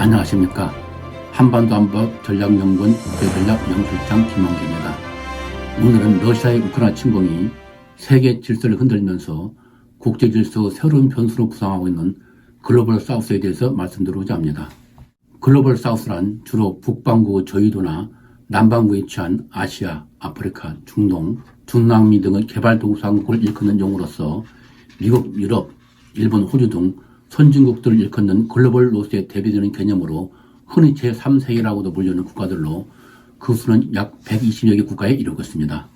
안녕하십니까. 한반도안보 전략연구원 국제전략연구실장 김홍기입니다. 오늘은 러시아의 우크라이나 침공이 세계 질서를 흔들면서 국제 질서 새로운 변수로 부상하고 있는 글로벌 사우스에 대해서 말씀드리고자 합니다. 글로벌 사우스란 주로 북반구 저위도나 남반구에 위치한 아시아, 아프리카, 중동, 중남미 등의 개발도상국을 일컫는 용어로서 미국, 유럽, 일본, 호주 등 선진국들을 일컫는 글로벌 노스에 대비되는 개념으로 흔히 제3세계라고도 불리는 국가들로 그 수는 약 120여 개 국가에 이르고 있습니다.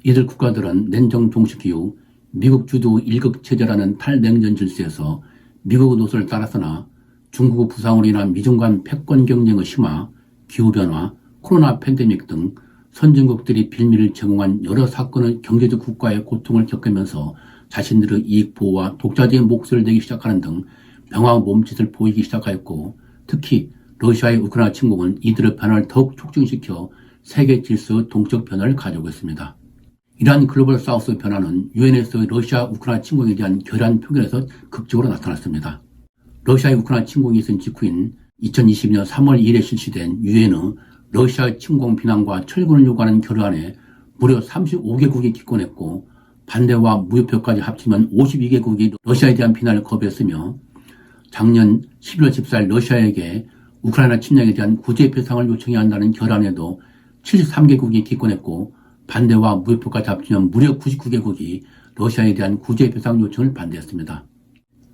이들 국가들은 냉전 종식 이후 미국 주도 일극체제라는 탈냉전 질서에서 미국의 노선을 따랐으나 중국의 부상으로 인한 미중 간 패권 경쟁의 심화, 기후변화, 코로나 팬데믹 등 선진국들이 빌미를 제공한 여러 사건의 경제적 국가의 고통을 겪으면서 자신들의 이익 보호와 독자적인 몫을 내기 시작하는 등 명확한 몸짓을 보이기 시작하였고, 특히 러시아의 우크라이나 침공은 이들의 변화를 더욱 촉진시켜 세계 질서의 동적 변화를 가져오고 있습니다. 이러한 글로벌 사우스의 변화는 유엔에서의 러시아 우크라이나 침공에 대한 결의안 표결에서 극적으로 나타났습니다. 러시아의 우크라이나 침공이 있은 직후인 2022년 3월 2일에 실시된 유엔의 러시아 침공 비난과 철군을 요구하는 결의안에 무려 35개국이 기권했고, 반대와 무효표까지 합치면 52개국이 러시아에 대한 비난을 거부했으며, 작년 11월 14일 러시아에게 우크라이나 침략에 대한 구제 배상을 요청해야 한다는 결의안에도 73개국이 기권했고, 반대와 무효표까지 합치면 무려 99개국이 러시아에 대한 구제 배상 요청을 반대했습니다.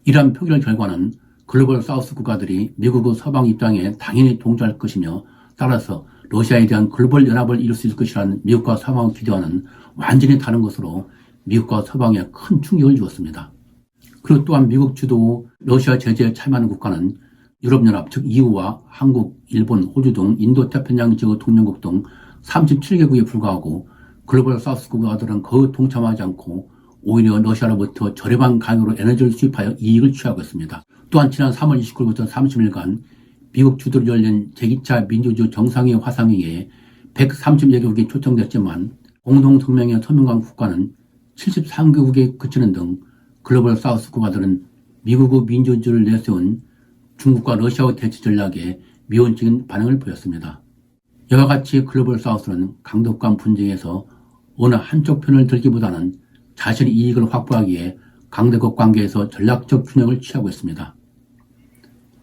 이러한 표결 결과는 글로벌 사우스 국가들이 미국의 서방 입장에 당연히 동조할 것이며, 따라서 러시아에 대한 글로벌 연합을 이룰 수 있을 것이라는 미국과 서방의 기대와는 완전히 다른 것으로 미국과 서방에 큰 충격을 주었습니다. 그리고 또한 미국 주도 러시아 제재에 참여하는 국가는 유럽연합 즉 EU와 한국, 일본, 호주 등 인도태평양 지역 동맹국 등 37개국에 불과하고, 글로벌 사우스 국가들은 거의 동참하지 않고 오히려 러시아로부터 저렴한 가격으로 에너지를 수입하여 이익을 취하고 있습니다. 또한 지난 3월 29일부터 30일간 미국 주도로 열린 제2차 민주주의 정상회의 화상회의에 130여개국이 초청됐지만 공동성명에 서명한 국가는 73개국에 그치는 등 글로벌 사우스 국가들은 미국의 민주주의를 내세운 중국과 러시아의 대치 전략에 미온적인 반응을 보였습니다. 이와 같이 글로벌 사우스는 강독간 분쟁에서 어느 한쪽 편을 들기보다는 자신의 이익을 확보하기 위해 강대국 관계에서 전략적 균형을 취하고 있습니다.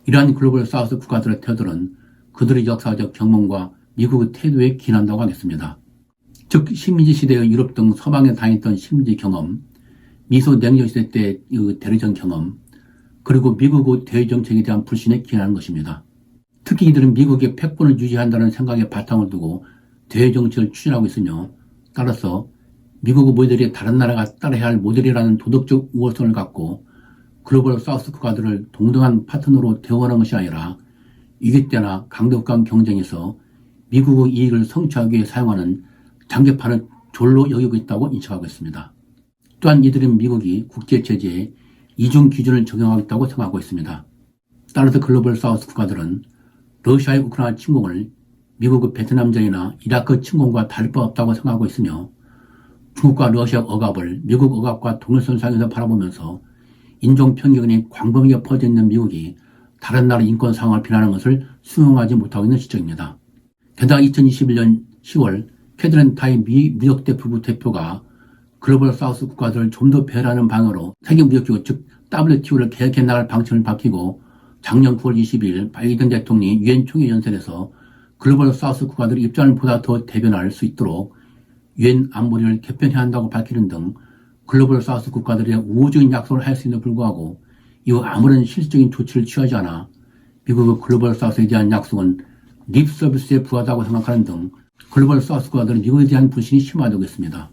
이러한 글로벌 사우스 국가들의 태도는 그들의 역사적 경험과 미국의 태도에 기인한다고 하겠습니다. 즉 식민지 시대의 유럽 등 서방에 다녔던 식민지 경험, 미소 냉전 시대 때의 대리전 경험, 그리고 미국의 대외 정책에 대한 불신에 기인하는 것입니다. 특히 이들은 미국의 패권을 유지한다는 생각에 바탕을 두고 대외 정책을 추진하고 있으며, 따라서 미국의 모델이 다른 나라가 따라야 할 모델이라는 도덕적 우월성을 갖고 글로벌 사우스 국가들을 동등한 파트너로 대우하는 것이 아니라 위기 때나 강대국 간 경쟁에서 미국의 이익을 성취하기 위해 사용하는 장기판을 졸로 여기고 있다고 인식하고 있습니다. 또한 이들은 미국이 국제제재에 이중 기준을 적용하고 있다고 생각하고 있습니다. 따라서 글로벌 사우스 국가들은 러시아의 우크라이나 침공을 미국의 베트남전이나 이라크 침공과 다를 바 없다고 생각하고 있으며, 중국과 러시아 억압을 미국 억압과 동일선상에서 바라보면서 인종편견이 광범위하게 퍼져 있는 미국이 다른 나라 인권 상황을 비난하는 것을 수용하지 못하고 있는 시점입니다. 게다가 2021년 10월 캐들린 타이 미 무역대 부부 대표가 글로벌 사우스 국가들을 좀 더 배려하는 방향으로 세계무역기구 즉 WTO를 개혁해 나갈 방침을 밝히고, 작년 9월 22일 바이든 대통령이 유엔 총회 연설에서 글로벌 사우스 국가들의 입장을 보다 더 대변할 수 있도록 유엔 안보리를 개편해야 한다고 밝히는 등 글로벌 사우스 국가들의 우호적인 약속을 할 수 있는데 불구하고 이후 아무런 실질적인 조치를 취하지 않아 미국의 글로벌 사우스에 대한 약속은 립 서비스에 부하다고 생각하는 등 글로벌 사우스 국가들은 미국에 대한 불신이 심화되고 있습니다.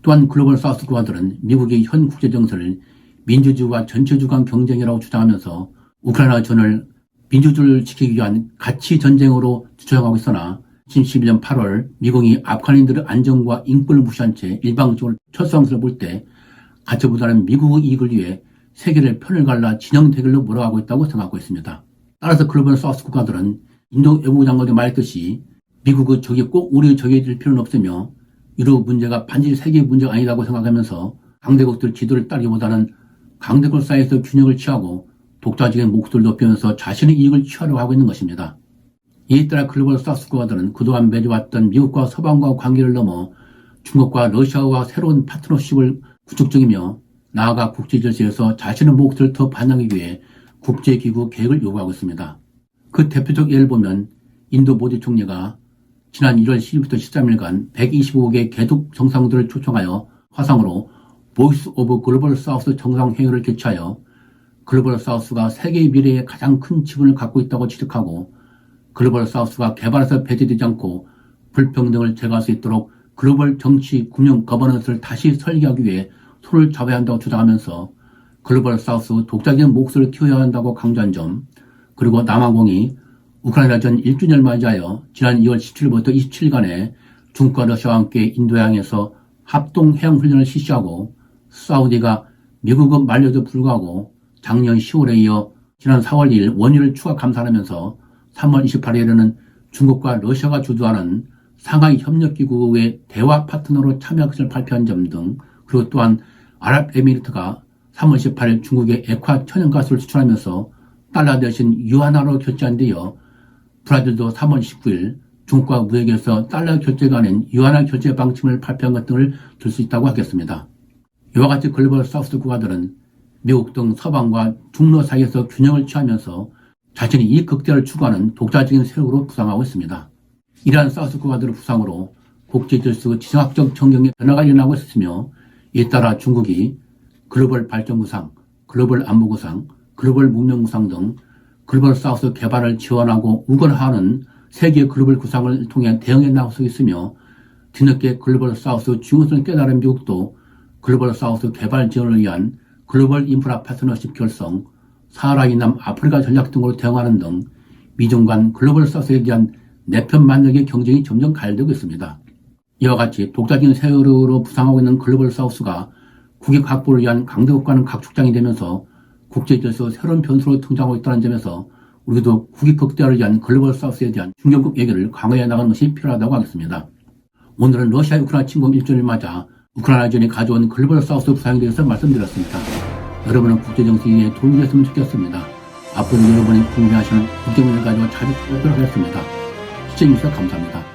또한 글로벌 사우스 국가들은 미국의 현 국제정세를 민주주의와 전체주간 경쟁이라고 주장하면서 우크라이나 전을 민주주의를 지키기 위한 가치 전쟁으로 주장하고 있으나 2011년 8월 미국이 아프간인들의 안전과 인권을 무시한 채 일방적으로 철수함을 볼 때 가치보다는 미국의 이익을 위해 세계를 편을 갈라 진영 대결로 몰아가고 있다고 생각하고 있습니다. 따라서 글로벌 사우스 국가들은 인도 외무부 장관이 말했듯이 미국의 적이 꼭 우리의 적이 될 필요는 없으며 유럽 문제가 반드시 세계의 문제가 아니라고 생각하면서 강대국들 지도를 따르기보다는 강대국 사이에서 균형을 취하고 독자적인 목소리를 높이면서 자신의 이익을 취하려고 하고 있는 것입니다. 이에 따라 글로벌 사우스 국가들은 그동안 맺어왔던 미국과 서방과 관계를 넘어 중국과 러시아와 새로운 파트너십을 구축 중이며 나아가 국제 질서에서 자신의 목소리를 더 반영하기 위해 국제기구 개혁을 요구하고 있습니다. 그 대표적 예를 보면 인도 모디 총리가 지난 1월 10일부터 13일간 125개 개국 정상들을 초청하여 화상으로 보이스 오브 글로벌 사우스 정상회의를 개최하여 글로벌 사우스가 세계의 미래에 가장 큰 지분을 갖고 있다고 지적하고 글로벌 사우스가 개발에서 배제되지 않고 불평등을 제거할 수 있도록 글로벌 정치, 금융, 거버넌스를 다시 설계하기 위해 손을 잡아야 한다고 주장하면서 글로벌 사우스 독자적인 목소리를 키워야 한다고 강조한 점, 그리고 남아공이 우크라이나전 1주년을 맞이하여 지난 2월 17일부터 27일간의 중국과 러시아와 함께 인도양에서 합동해양훈련을 실시하고 사우디가 미국은 만료에도 불구하고 작년 10월에 이어 지난 4월 2일 원유를 추가 감산하면서 3월 28일에는 중국과 러시아가 주도하는 상하이 협력기구의 대화 파트너로 참여할 것을 발표한 점 등, 그리고 또한 아랍에미리트가 3월 18일 중국에 액화 천연가스를 수출하면서 달러 대신 유한화로 결제한 뒤여 브라질도 3월 19일 중국과 무역에서 달러 결제가 아닌 유한화 결제 방침을 발표한 것 등을 들 수 있다고 하겠습니다. 이와 같이 글로벌 사우스 국가들은 미국 등 서방과 중러 사이에서 균형을 취하면서 자신의 이익 극대화를 추구하는 독자적인 세력으로 부상하고 있습니다. 이러한 사우스 국가들의 부상으로 국제 질서 지정학적 전경의 변화가 일어나고 있으며 이에 따라 중국이 글로벌 발전 구상, 글로벌 안보 구상, 글로벌 문명 구상 등 글로벌 사우스 개발을 지원하고 우건하는 세계 글로벌 구상을 통해 대응해 나가고 있으며 뒤늦게 글로벌 사우스 중요성을 깨달은 미국도 글로벌 사우스 개발 지원을 위한 글로벌 인프라 파트너십 결성, 사하라 이남 아프리카 전략 등으로 대응하는 등 미중 간 글로벌 사우스에 대한 내편 만력의 경쟁이 점점 가열되고 있습니다. 이와 같이 독자적인 세력으로 부상하고 있는 글로벌 사우스가 국익 확보를 위한 강대국가는 각축장이 되면서 국제질서 새로운 변수로 등장하고 있다는 점에서 우리도 국익 극대화를 위한 글로벌 사우스에 대한 중견국 얘기를 강화해 나가는 것이 필요하다고 하겠습니다. 오늘은 러시아 우크라이나 침공 1주년을 맞아 우크라이나전이 가져온 글로벌 사우스 부상에 대해서 말씀드렸습니다. 여러분은 국제정치에 도움이 됐으면 좋겠습니다. 앞으로 여러분이 궁금해하시는 국제문제를 가지고 자주 찾아뵙도록 하겠습니다. 시청해주셔서 감사합니다.